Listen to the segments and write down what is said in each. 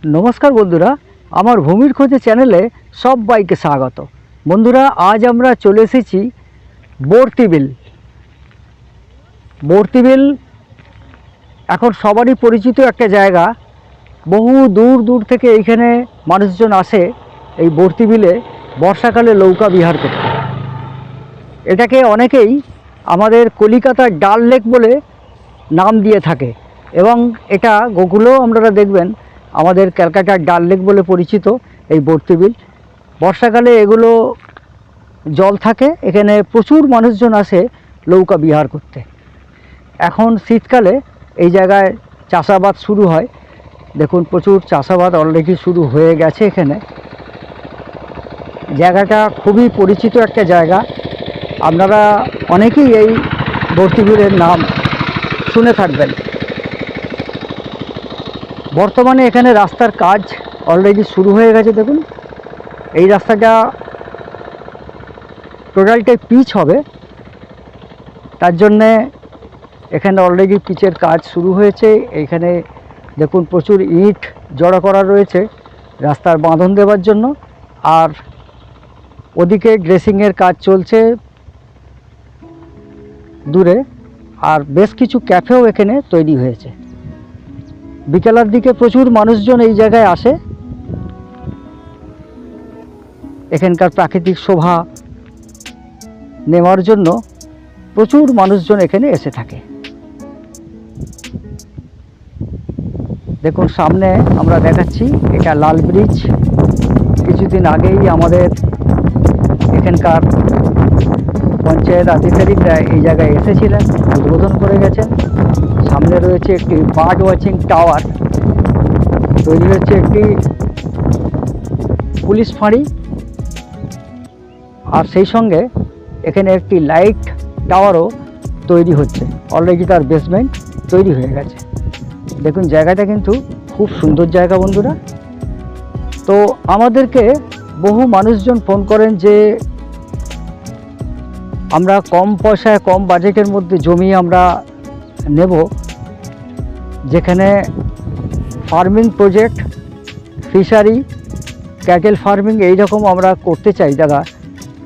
নমস্কার বন্ধুরা, আমার ভূমির খোঁজে চ্যানেলে সবাইকে স্বাগত। বন্ধুরা, আজ আমরা চলে এসেছি বর্তিবিল। বর্তিবিল এখন সবারই পরিচিত একটা জায়গা। বহু দূর দূর থেকে এইখানে মানুষজন আসে এই বর্তিবিলে বর্ষাকালে নৌকা বিহার করতে। এটাকে অনেকেই আমাদের কলিকাতার ডাল লেক বলে নাম দিয়ে থাকে এবং এটা গোকুলেও আপনারা দেখবেন আমাদের ক্যালকাটার ডাল লেক বলে পরিচিত এই বর্তিবিল। বর্ষাকালে এগুলো জল থাকে, এখানে প্রচুর মানুষজন আসে নৌকা বিহার করতে। এখন শীতকালে এই জায়গায় চাষাবাদ শুরু হয়। দেখুন, প্রচুর চাষাবাদ অলরেডি শুরু হয়ে গেছে। এখানে জায়গাটা খুবই পরিচিত একটা জায়গা। আপনারা অনেকেই এই বর্তিবিলের নাম শুনে থাকবেন। বর্তমানে এখানে রাস্তার কাজ অলরেডি শুরু হয়ে গেছে। দেখুন, এই রাস্তাটা টোটালটাই পিচ হবে, তার জন্যে এখানে অলরেডি পিচের কাজ শুরু হয়েছে। এখানে দেখুন প্রচুর ইট জড়ো করা রয়েছে রাস্তার বাঁধন দেওয়ার জন্য, আর ওদিকে ড্রেসিংয়ের কাজ চলছে দূরে, আর বেশ কিছু ক্যাফেও এখানে তৈরি হয়েছে। বিকেলের দিকে প্রচুর মানুষজন এই জায়গায় আসে এখানকার প্রাকৃতিক শোভা নেওয়ার জন্য। প্রচুর মানুষজন এখানে এসে থাকে। দেখুন, সামনে আমরা দেখাচ্ছি এটা লাল ব্রিজ। কিছুদিন আগেই আমাদের এখানকার পঞ্চায়েত আধিকারিকরা এই জায়গায় এসেছিলেন, উদ্বোধন করে গেছেন। সামনে রয়েছে একটি বার্ড ওয়াচিং টাওয়ার, তৈরি হচ্ছে একটি পুলিশ ফাঁড়ি, আর সেই সঙ্গে এখানে একটি লাইট টাওয়ারও তৈরি হচ্ছে। অলরেডি তার বেসমেন্ট তৈরি হয়ে গেছে। দেখুন, জায়গাটা কিন্তু খুব সুন্দর জায়গা বন্ধুরা। তো আমাদেরকে বহু মানুষজন ফোন করেন যে আমরা কম পয়সায় কম বাজেটের মধ্যে জমি আমরা নেব, যেখানে farming project, fishery, cattle farming এইরকম আমরা করতে চাই দাদা।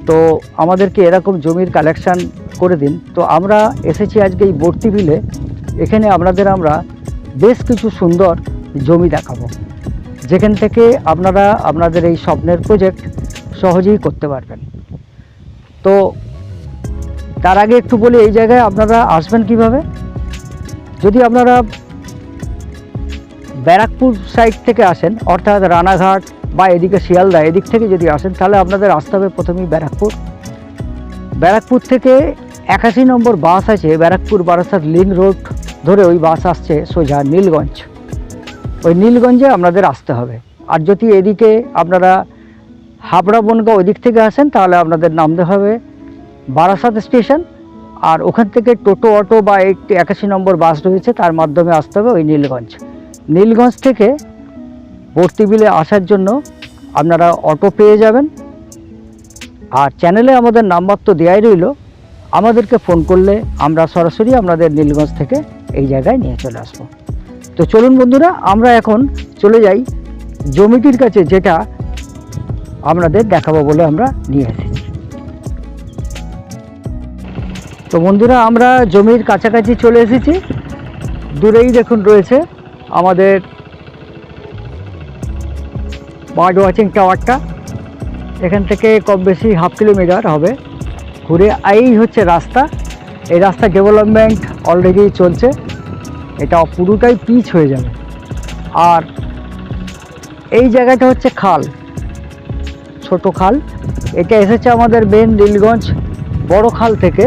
তো আমাদেরকে এরকম জমির কালেকশান করে দিন। তো আমরা এসেছি আজকে এই বর্তিবিলে। এখানে আমরা বেশ কিছু সুন্দর জমি দেখাবো, যেখান থেকে আপনারা আপনাদের এই স্বপ্নের প্রজেক্ট সহজেই করতে পারবেন। তো তার আগে একটু বলি, এই জায়গায় আপনারা আসবেন কিভাবে। যদি আপনারা ব্যারাকপুর সাইড থেকে আসেন, অর্থাৎ রানাঘাট বা এদিকে শিয়ালদা এদিক থেকে যদি আসেন, তাহলে আপনাদের আসতে হবে প্রথমেই ব্যারাকপুর। ব্যারাকপুর থেকে 81 নম্বর বাস আছে, ব্যারাকপুর বারাসাত লিঙ্ক রোড ধরে ওই বাস আসছে সোজা নীলগঞ্জ। ওই নীলগঞ্জে আপনাদের আসতে হবে। আর যদি এদিকে আপনারা হাবড়া বনগাঁও ওই দিক থেকে আসেন, তাহলে আপনাদের নামতে হবে বারাসাত স্টেশন, আর ওখান থেকে টোটো, অটো বা একটি 81 নম্বর বাস রয়েছে, তার মাধ্যমে আসতে হবে ওই নীলগঞ্জ। নীলগঞ্জ থেকে বর্তিবিলে আসার জন্য আপনারা অটো পেয়ে যাবেন। আর চ্যানেলে আমাদের নাম্বার তো দেওয়াই রইল, আমাদেরকে ফোন করলে আমরা সরাসরি আপনাদের নীলগঞ্জ থেকে এই জায়গায় নিয়ে চলে আসব। তো চলুন বন্ধুরা, আমরা এখন চলে যাই জমিটির কাছে, যেটা আপনাদের দেখাবো বলে আমরা নিয়ে এসেছি। তো বন্ধুরা, আমরা জমির কাছাকাছি চলে এসেছি। দূরেই দেখুন রয়েছে আমাদের বার্ড ওয়াচিং টাওয়ারটা। এখান থেকে কম বেশি হাফ কিলোমিটার হবে ঘুরে। এই হচ্ছে রাস্তা। এই রাস্তা ডেভেলপমেন্ট অলরেডি চলছে। এটা পুরোটাই পিচ হয়ে যাবে। আর এই জায়গাটা হচ্ছে খাল, ছোট খাল। এটা এসেছে আমাদের মেন নীলগঞ্জ বড় খাল থেকে।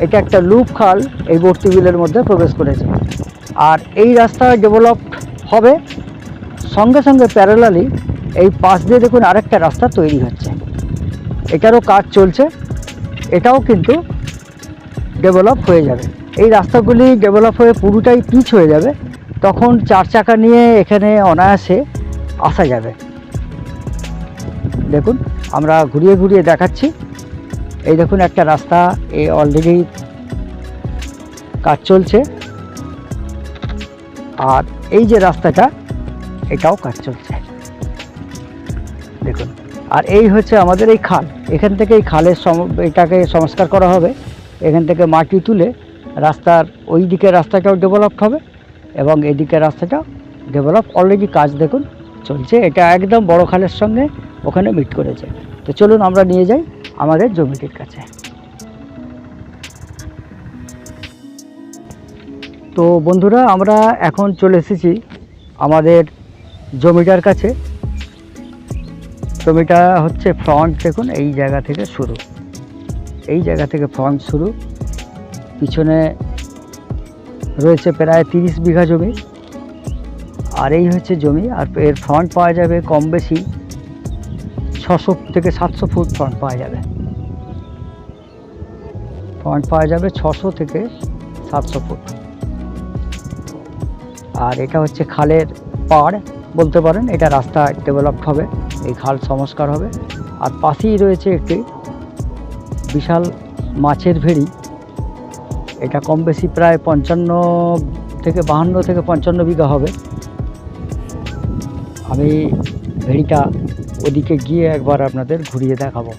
এটা একটা লুপ খাল এই বর্তিবিলের মধ্যে প্রবেশ করেছে। আর এই রাস্তা ডেভেলপ হবে, সঙ্গে সঙ্গে প্যারালালি এই পাশ দিয়ে দেখুন আরেকটা রাস্তা তৈরি হচ্ছে, এটারও কাজ চলছে। এটাও কিন্তু ডেভেলপ হয়ে যাবে। এই রাস্তাগুলি ডেভেলপ হয়ে পুরোটাই পিচ হয়ে যাবে, তখন 4 চাকা নিয়ে এখানে অনায়াসে আসা যাবে। দেখুন, আমরা ঘুরিয়ে ঘুরিয়ে দেখাচ্ছি। এই দেখুন একটা রাস্তা, এই অলরেডি কাজ চলছে। আর এই যে রাস্তাটা, এটাও কাজ চলছে দেখুন। আর এই হচ্ছে আমাদের এই খাল, এখান থেকে এই খালের এটাকে সংস্কার করা হবে, এখান থেকে মাটি তুলে রাস্তার ওই দিকে রাস্তাটাও ডেভেলপ হবে এবং এদিকে রাস্তাটা ডেভেলপ অলরেডি কাজ দেখুন চলছে। এটা একদম বড় খালের সঙ্গে ওখানে মিট করেছে। তো চলুন আমরা নিয়ে যাই আমাদের জমিটির কাছে। তো বন্ধুরা, আমরা এখন চলে এসেছি আমাদের জমিটার কাছে। জমিটা হচ্ছে ফ্রন্ট দেখুন, এই জায়গা থেকে শুরু, এই জায়গা থেকে ফ্রন্ট শুরু। পিছনে রয়েছে প্রায় 30 বিঘা জমি। আর এই হচ্ছে জমি। আর এর ফ্রন্ট পাওয়া যাবে কম বেশি 600 থেকে 700 ফুট ফ্রন্ট পাওয়া যাবে। ফ্রন্ট পাওয়া যাবে 600 থেকে 700 ফুট। আর এটা হচ্ছে খালের পাড় বলতে পারেন। এটা রাস্তা ডেভেলপড হবে, এই খাল সংস্কার হবে। আর পাশেই রয়েছে একটি বিশাল মাছের ভেড়ি। এটা কম বেশি প্রায় 52 থেকে 55 বিঘা হবে। আমি ভেড়িটা ওদিকে গিয়ে একবার আপনাদের ঘুরিয়ে দেখাবো।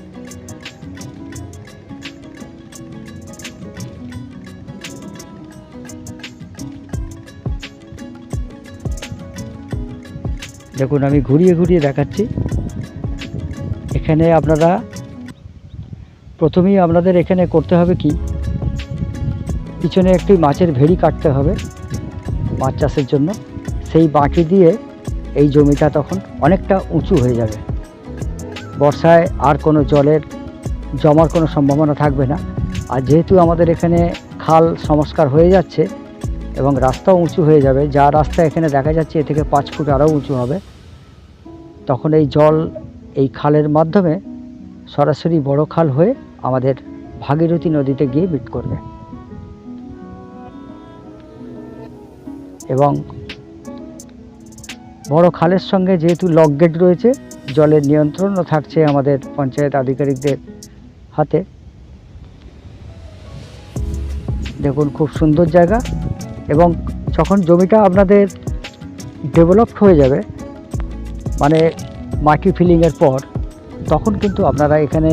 দেখুন আমি ঘুরিয়ে ঘুরিয়ে দেখাচ্ছি। এখানে আপনারা প্রথমেই আপনাদের এখানে করতে হবে কি, পিছনে একটি মাছের ভেড়ি কাটতে হবে মাছ চাষের জন্য। সেই বাঁকি দিয়ে এই জমিটা তখন অনেকটা উঁচু হয়ে যাবে। বর্ষায় আর কোনো জলের জমার কোনো সম্ভাবনা থাকবে না। আর যেহেতু আমাদের এখানে খাল সংস্কার হয়ে যাচ্ছে এবং রাস্তাও উঁচু হয়ে যাবে, যা রাস্তা এখানে দেখা যাচ্ছে এ থেকে 5 ফুট আরও উঁচু হবে, তখন এই জল এই খালের মাধ্যমে সরাসরি বড় খাল হয়ে আমাদের ভাগীরথী নদীতে গিয়ে মিট করবে। এবং বড় খালের সঙ্গে যেহেতু লক গেট রয়েছে, জলের নিয়ন্ত্রণও থাকছে আমাদের পঞ্চায়েত আধিকারিকদের হাতে। দেখুন খুব সুন্দর জায়গা। এবং যখন জমিটা আপনাদের ডেভেলপড হয়ে যাবে, মানে মাটি ফিলিংয়ের পর, তখন কিন্তু আপনারা এখানে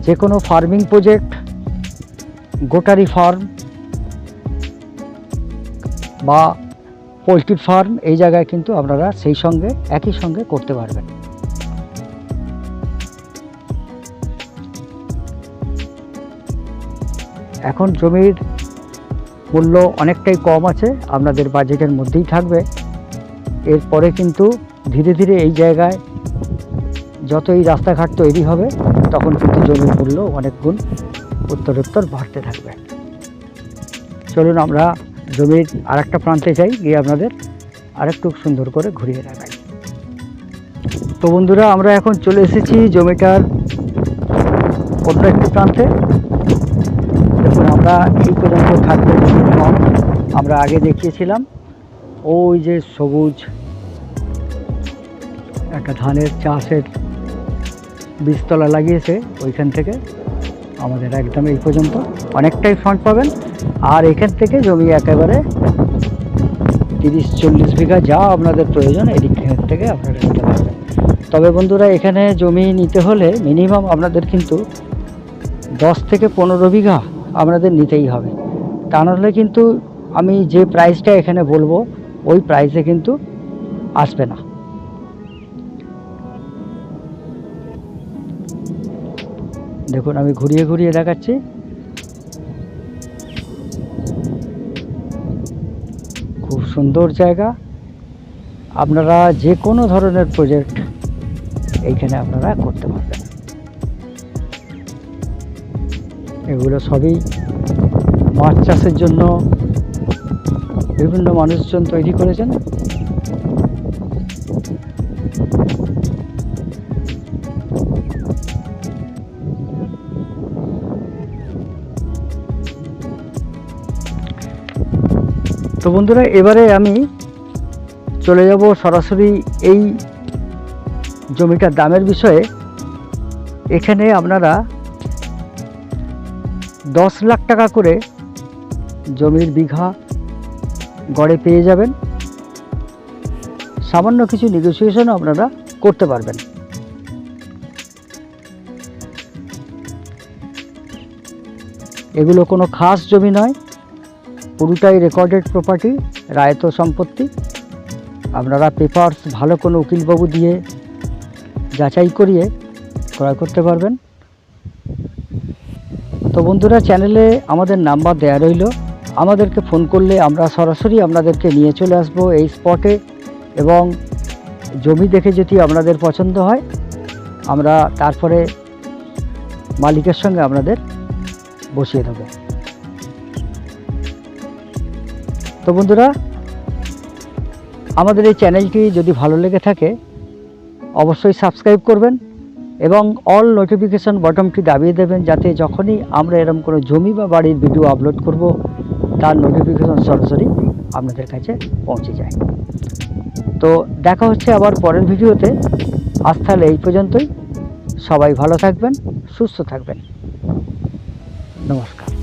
যে কোনো ফার্মিং প্রজেক্ট, গোটারি ফার্ম বা পোলট্রি ফার্ম, এই জায়গায় কিন্তু আপনারা সেই সঙ্গে একই সঙ্গে করতে পারবেন। এখন জমির মূল্য অনেকটাই কম আছে, আপনাদের বাজেটের মধ্যেই থাকবে। এরপরে কিন্তু ধীরে ধীরে এই জায়গায় যতই রাস্তাঘাট তৈরি হবে, তখন কিন্তু জমির মূল্য অনেক গুণ উত্তরোত্তর বাড়তে থাকবে। চলুন আমরা জমির আরেকটা প্রান্তে যাই, গিয়ে আপনাদের আরেকটু সুন্দর করে ঘুরিয়ে দেখাই। তো বন্ধুরা, আমরা এখন চলে এসেছি জমিটার অন্য একটি প্রান্তে। দেখুন আমরা এই পর্যন্ত থাকবে, আমরা আগে দেখিয়েছিলাম ওই যে সবুজ একটা ধানের চাষের বীজতলা লাগিয়েছে, ওইখান থেকে আমাদের একদম এই পর্যন্ত অনেকটাই ফ্রন্ট পাবেন। আর এখান থেকে জমি একেবারে 30-40 বিঘা যা আপনাদের প্রয়োজন এদিক থেকে আপনারা নিতে পারবেন। তবে বন্ধুরা, এখানে জমি নিতে হলে মিনিমাম আপনাদের কিন্তু 10 থেকে 15 বিঘা আপনাদের নিতেই হবে। তা নাহলে কিন্তু আমি যে প্রাইসটা এখানে বলবো ওই প্রাইসে কিন্তু আসবে না। দেখুন আমি ঘুরিয়ে ঘুরিয়ে দেখাচ্ছি। খুব সুন্দর জায়গা। আপনারা যে কোনো ধরনের প্রজেক্ট এইখানে আপনারা করতে পারবেন। এগুলো সবই মাছ চাষের জন্য বিভিন্ন মানুষজন তৈরি করেছেন। তো বন্ধুরা, এবারে আমি চলে যাব সরাসরি এই জমিটার দামের বিষয়ে। এখানে আপনারা 10 লাখ টাকা করে জমির বিঘা গড়ে পেয়ে যাবেন। সামান্য কিছু নেগোসিয়েশনও আপনারা করতে পারবেন। এগুলো কোনো খাস জমি নয়, পুরোটাই রেকর্ডেড প্রপার্টি, রায়ত সম্পত্তি। আপনারা পেপারস ভালো কোনো উকিলবাবু দিয়ে যাচাই করিয়ে ক্রয় করতে পারবেন। তো বন্ধুরা, চ্যানেলে আমাদের নাম্বার দেয়া রইল, আমাদেরকে ফোন করলে আমরা সরাসরি আপনাদেরকে নিয়ে চলে আসব এই স্পটে, এবং জমি দেখে যদি আপনাদের পছন্দ হয় আমরা তারপরে মালিকের সঙ্গে আপনাদের বসিয়ে দেব। তো বন্ধুরা, আমাদের এই চ্যানেলটি যদি ভালো লেগে থাকে অবশ্যই সাবস্ক্রাইব করবেন এবং অল নোটিফিকেশন বটনটি দাবিয়ে দেবেন, যাতে যখনই আমরা এরকম কোনো জমি বা বাড়ির ভিডিও আপলোড করব তার নোটিফিকেশন সরাসরি আপনাদের কাছে পৌঁছে যায়। তো দেখা হচ্ছে আবার পরের ভিডিওতে। আজ তাহলে এই পর্যন্তই। সবাই ভালো থাকবেন, সুস্থ থাকবেন। নমস্কার।